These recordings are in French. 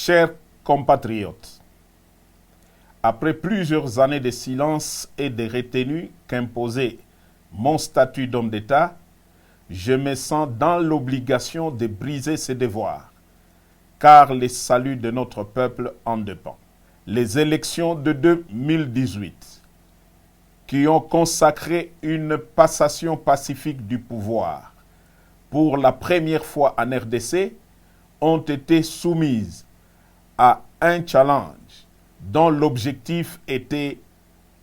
Chers compatriotes, après plusieurs années de silence et de retenue qu'imposait mon statut d'homme d'État, je me sens dans l'obligation de briser ces devoirs, car le salut de notre peuple en dépend. Les élections de 2018, qui ont consacré une passation pacifique du pouvoir pour la première fois en RDC, ont été soumises à un challenge dont l'objectif était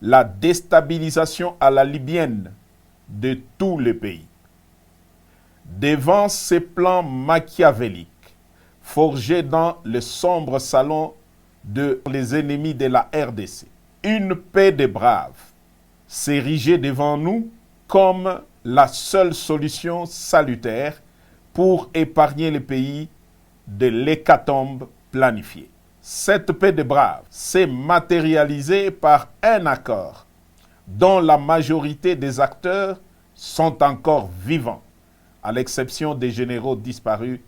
la déstabilisation à la libyenne de tout le pays. Devant ces plans machiavéliques, forgés dans le sombre salon de les ennemis de la RDC, une paix des braves s'érigeait devant nous comme la seule solution salutaire pour épargner le pays de l'hécatombe planifiée. Cette paix des braves s'est matérialisée par un accord dont la majorité des acteurs sont encore vivants, à l'exception des généraux disparus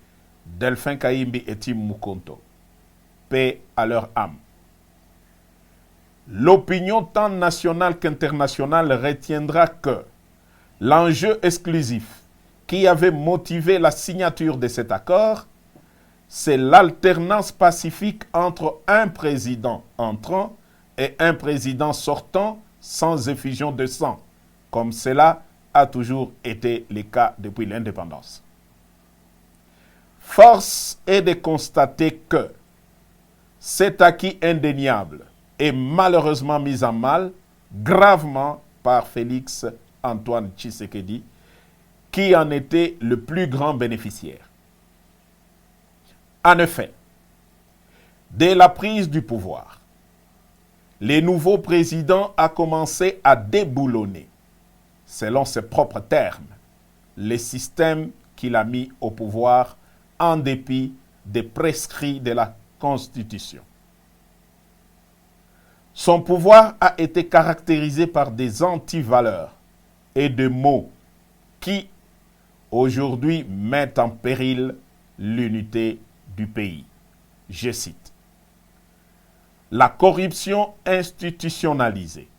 Delphin Kayimbi et Tim Mukonto. Paix à leur âme. L'opinion tant nationale qu'internationale retiendra que l'enjeu exclusif qui avait motivé la signature de cet accord, c'est l'alternance pacifique entre un président entrant et un président sortant sans effusion de sang, comme cela a toujours été le cas depuis l'indépendance. Force est de constater que cet acquis indéniable est malheureusement mis en mal gravement par Félix Antoine Tshisekedi, qui en était le plus grand bénéficiaire. En effet, dès la prise du pouvoir, le nouveau président a commencé à déboulonner, selon ses propres termes, les systèmes qu'il a mis au pouvoir en dépit des prescrits de la Constitution. Son pouvoir a été caractérisé par des antivaleurs et des mots qui, aujourd'hui, mettent en péril l'unité du pays. Je cite: la corruption institutionnalisée,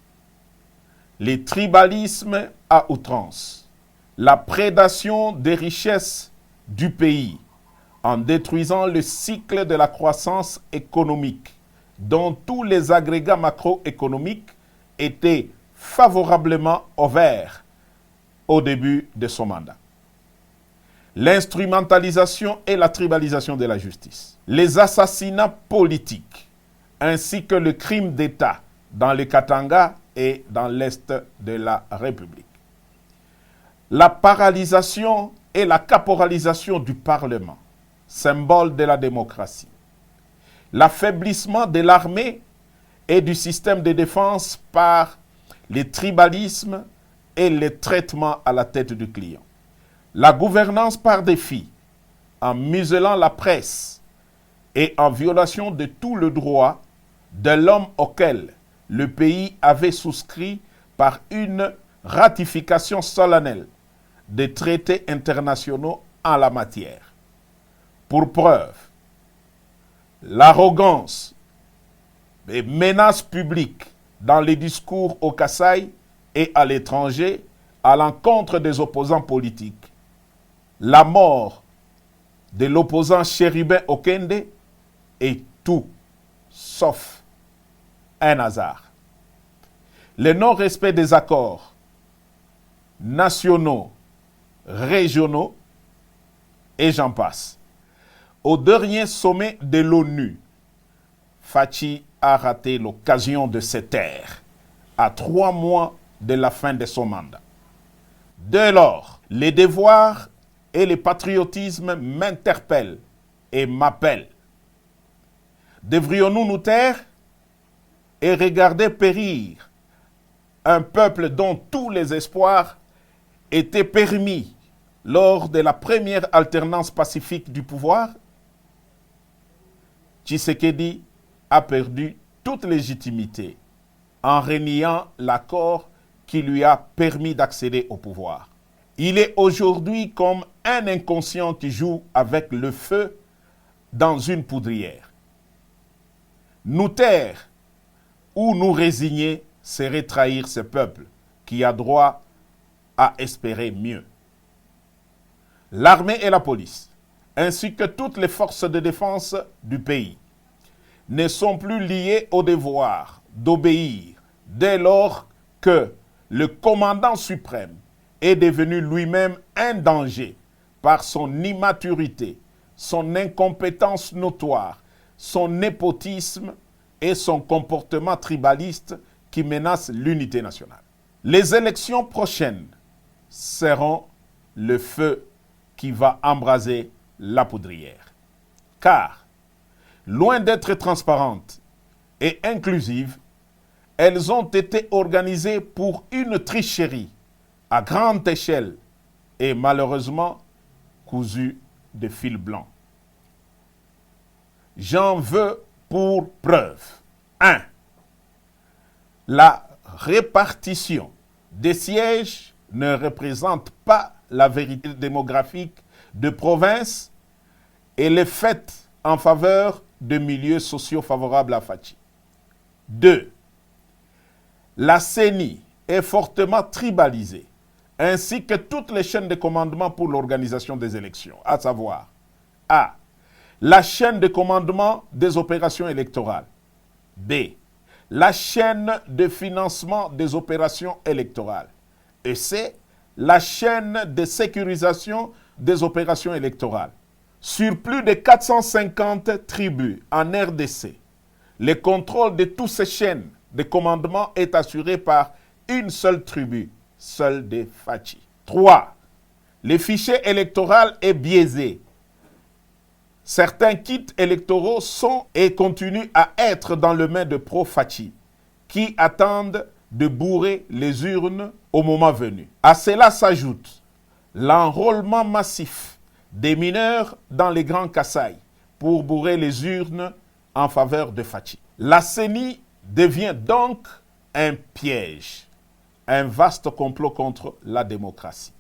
les tribalismes à outrance, la prédation des richesses du pays en détruisant le cycle de la croissance économique dont tous les agrégats macroéconomiques étaient favorablement ouverts au début de son mandat. L'instrumentalisation et la tribalisation de la justice, les assassinats politiques, ainsi que le crime d'État dans le Katanga et dans l'Est de la République. La paralysation et la caporalisation du Parlement, symbole de la démocratie. L'affaiblissement de l'armée et du système de défense par les tribalismes et les traitements à la tête du client. La gouvernance par défi, en muselant la presse et en violation de tout le droit de l'homme auquel le pays avait souscrit par une ratification solennelle des traités internationaux en la matière. Pour preuve, l'arrogance et menaces publiques dans les discours au Kasaï et à l'étranger à l'encontre des opposants politiques, la mort de l'opposant Chérubin Okende est tout sauf un hasard. Le non-respect des accords nationaux, régionaux, et j'en passe. Au dernier sommet de l'ONU, Fachi a raté l'occasion de se taire à 3 mois de la fin de son mandat. Dès lors, les devoirs et le patriotisme m'interpellent et m'appellent. Devrions-nous nous taire et regarder périr un peuple dont tous les espoirs étaient permis lors de la première alternance pacifique du pouvoir? Tshisekedi a perdu toute légitimité en reniant l'accord qui lui a permis d'accéder au pouvoir. Il est aujourd'hui comme un inconscient qui joue avec le feu dans une poudrière. Nous taire ou nous résigner serait trahir ce peuple qui a droit à espérer mieux. L'armée et la police, ainsi que toutes les forces de défense du pays, ne sont plus liées au devoir d'obéir dès lors que le commandant suprême est devenu lui-même un danger par son immaturité, son incompétence notoire, son népotisme et son comportement tribaliste qui menace l'unité nationale. Les élections prochaines seront le feu qui va embraser la poudrière. Car, loin d'être transparentes et inclusives, elles ont été organisées pour une tricherie à grande échelle et malheureusement cousues de fil blanc. J'en veux pour preuve. 1. La répartition des sièges ne représente pas la vérité démographique de province et les faits en faveur de milieux sociaux favorables à Fachi. 2. La CENI est fortement tribalisée, ainsi que toutes les chaînes de commandement pour l'organisation des élections, à savoir A. La chaîne de commandement des opérations électorales. B. La chaîne de financement des opérations électorales. Et C. La chaîne de sécurisation des opérations électorales. Sur plus de 450 tribus en RDC, le contrôle de toutes ces chaînes de commandement est assuré par une seule tribu, celle des Fachi. 3. Le fichier électoral est biaisé. Certains kits électoraux sont et continuent à être dans les mains de pro-Fachi, qui attendent de bourrer les urnes au moment venu. À cela s'ajoute l'enrôlement massif des mineurs dans les grands Kasaï pour bourrer les urnes en faveur de Fachi. La CENI devient donc un piège, un vaste complot contre la démocratie.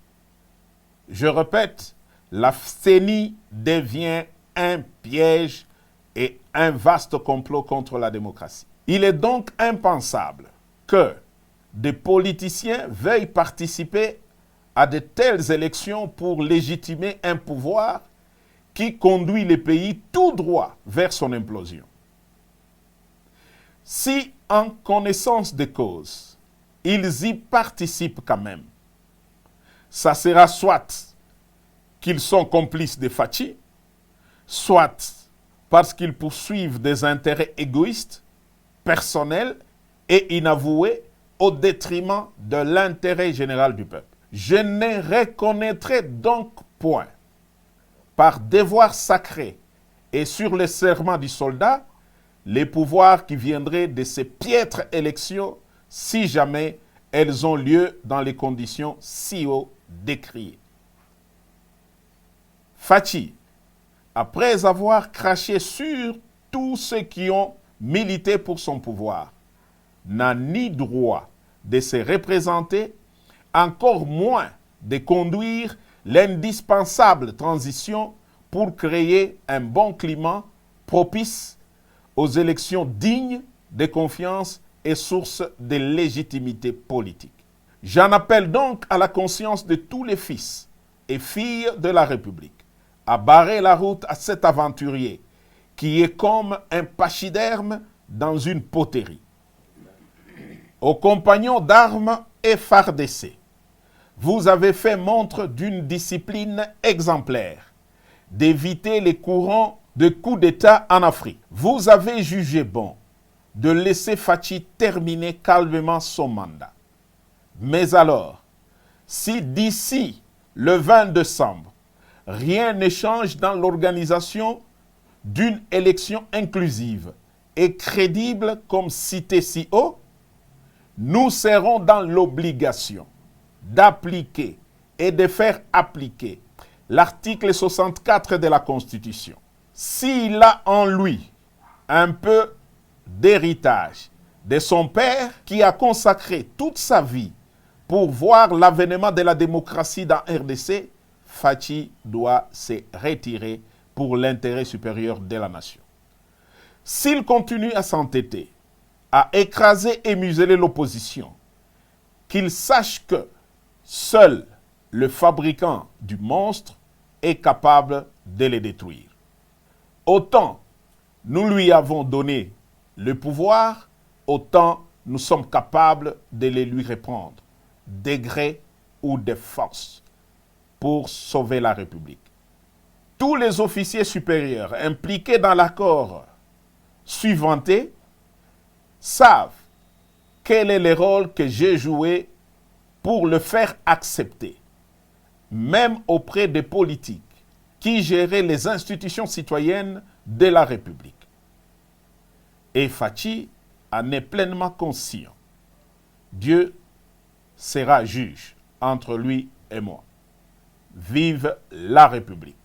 Je répète, la CENI devient un piège et un vaste complot contre la démocratie. Il est donc impensable que des politiciens veuillent participer à de telles élections pour légitimer un pouvoir qui conduit le pays tout droit vers son implosion. Si, en connaissance de cause, ils y participent quand même, ça sera soit qu'ils sont complices de Fachi, soit parce qu'ils poursuivent des intérêts égoïstes, personnels et inavoués au détriment de l'intérêt général du peuple. Je ne reconnaîtrai donc point, par devoir sacré et sur le serment du soldat, les pouvoirs qui viendraient de ces piètres élections si jamais elles ont lieu dans les conditions si haut décriées. Fachi, après avoir craché sur tous ceux qui ont milité pour son pouvoir, n'a ni droit de se représenter, encore moins de conduire l'indispensable transition pour créer un bon climat propice aux élections dignes de confiance et source de légitimité politique. J'en appelle donc à la conscience de tous les fils et filles de la République à barrer la route à cet aventurier qui est comme un pachyderme dans une poterie. Aux compagnons d'armes FARDC, vous avez fait montre d'une discipline exemplaire, d'éviter les courants de coups d'État en Afrique. Vous avez jugé bon de laisser Fachi terminer calmement son mandat. Mais alors, si d'ici le 20 décembre, rien ne change dans l'organisation d'une élection inclusive et crédible comme cité si haut, nous serons dans l'obligation d'appliquer et de faire appliquer l'article 64 de la Constitution. S'il a en lui un peu d'héritage de son père qui a consacré toute sa vie pour voir l'avènement de la démocratie dans RDC, Fachi doit se retirer pour l'intérêt supérieur de la nation. S'il continue à s'entêter, à écraser et museler l'opposition, qu'il sache que seul le fabricant du monstre est capable de les détruire. Autant nous lui avons donné le pouvoir, autant nous sommes capables de les lui reprendre, de gré ou de force, pour sauver la République. Tous les officiers supérieurs impliqués dans l'accord suivanté savent quel est le rôle que j'ai joué pour le faire accepter, même auprès des politiques qui géraient les institutions citoyennes de la République. Et Fachi en est pleinement conscient. Dieu sera juge entre lui et moi. Vive la République!